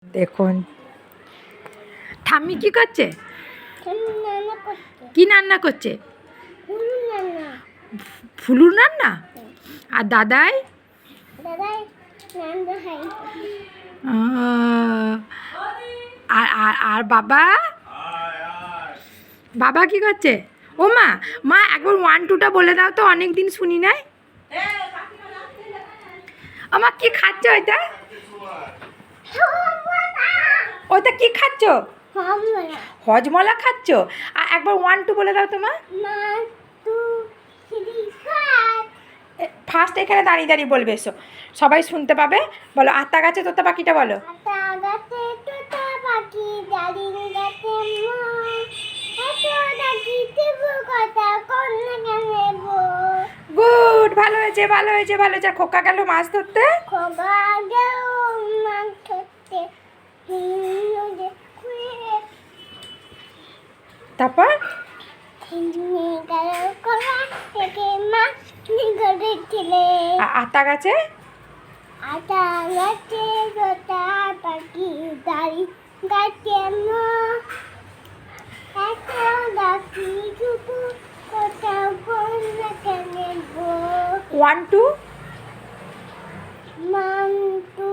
দেখুন ঠাম্মি কি করছে? কি রান্না করছে? ফুলুর রান্না। আর দাদাই আর আর আর বাবা বাবা কি করছে? ও মা মা একবার 1 2টা বলে দাও তো, অনেক দিন শুনি নাই। আমার কি খাচ্ছ ওইটা? ওইটা কি খাচ্ছ? হজমলা খাচ্ছ? আর একবার 1 2 বলে দাও তো মা। ফার্স্ট এখানে দাঁড়িয়ে দাঁড়িয়ে বলবে, এসো সবাই শুনতে পাবে। বলো আতা গাছে তোতা পাখিটা বলো। গুড, ভালো হয়েছে ভালো হয়েছে ভালো হয়েছে। খোকা গেল মাছ ধরতে। তারপর আতা গাছে তোতা পাখি দাঁড়ি গাছে ডাকি টুকু কোথাও বন্যা কেন 1 2 1 2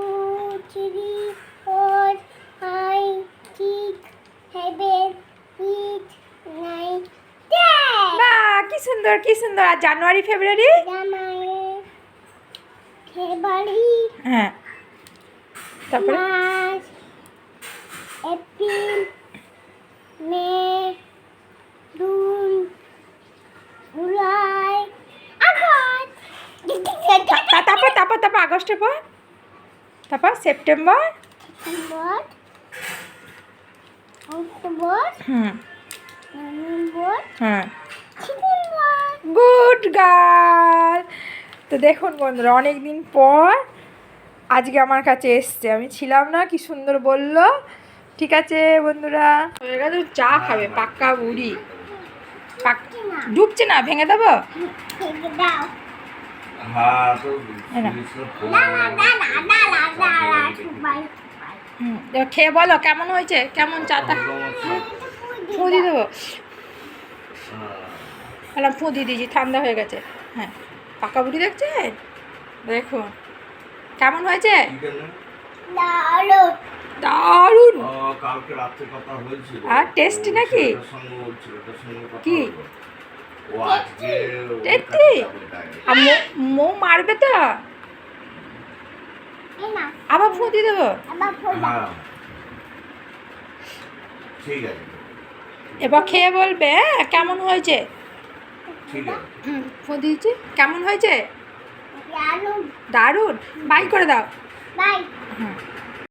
3 4 5 6 7 8 9 10 বাহ, কি সুন্দর কি সুন্দর। আর জানুয়ারি ফেব্রুয়ারি? ফেব্রুয়ারি, হ্যাঁ, তারপরে মার্চ, এপ্রিল, মে, জুন, জুলাই, আগস্ট। তারপর তারপর তারপর আগস্টের পর তারপর September. September, October, November, December. Good girl. তো দেখুন বন্ধুরা, অনেক দিন পর আজকে আমার কাছে এসছে, আমি ছিলাম না, কি সুন্দর বললো। ঠিক আছে বন্ধুরা, হয়ে গেছে। চা খাবে পাক্কা বুড়ি। ডুবছে না, ভেঙে দেবো। থেকে দাও। এই নাও। দাঁড়া, খেয়ে বলো কেমন হয়েছে, কেমন চাটা। ফু দিয়ে দেবো। বললাম ফু দিয়ে দিয়েছি, ঠান্ডা হয়ে গেছে। হ্যাঁ, পাকা বুড়ি দেখছেন? দেখুন কেমন হয়েছে। দারুণ। কালকে রাত্রে কথা হয়েছিল। আর টেস্টি নাকি? কি ও আজকে টেস্টি? আর মৌ মারবে তো? এই না, আবার ফু দিয়ে দেবো। আবার ফোড়া। ঠিক আছে এবার খেয়ে বলবে হ্যাঁ কেমন হয়েছে। ঠিক আছে। ফু দিয়েছি, কেমন হয়েছে? দারুণ। দারুণ। বাই করে দাও। বাই। হুম।